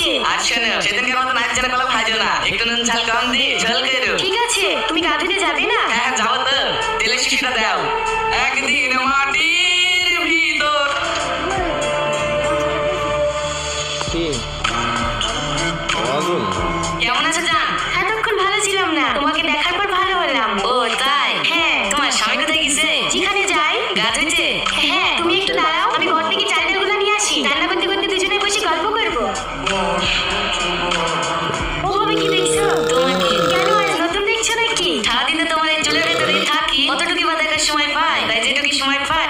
আছে। আর শোনো, সেদিনকে মতো নাচ জানা কলা ভাজো না, একটু নুন ঝাল কম দিয়ে ঝোল করো। ঠিক আছে, তুমি গা ধুতে যাবে না? হ্যাঁ যাবো তো, তেলের শিশিটা দাও। একদিন মাটির ভিতর। কেমন আছো জান? এতক্ষণ ভালো ছিলাম না, তোমাকে দেখার পর ভালো হলাম। ও তাই? হ্যাঁ। তোমার স্বামী কোথায় গেছে? যেখানে যাই। গা ধুইছে? হ্যাঁ, তুমি একটু দাঁড়াও, আমি ঘর থেকে চালনাগুলো নিয়ে আসি। রান্না করতে করতে দুজনে বসে গল্প করবো। ওভাবে কি দেখছো? তোমাকে। কেন আজ নতুন দেখছো নাকি? সারাদিন তো তোমার এই চুলের ভেতরেই থাকি, কতটুকু বা দেখার সময় পাই, তাই যেটুকু সময় পাই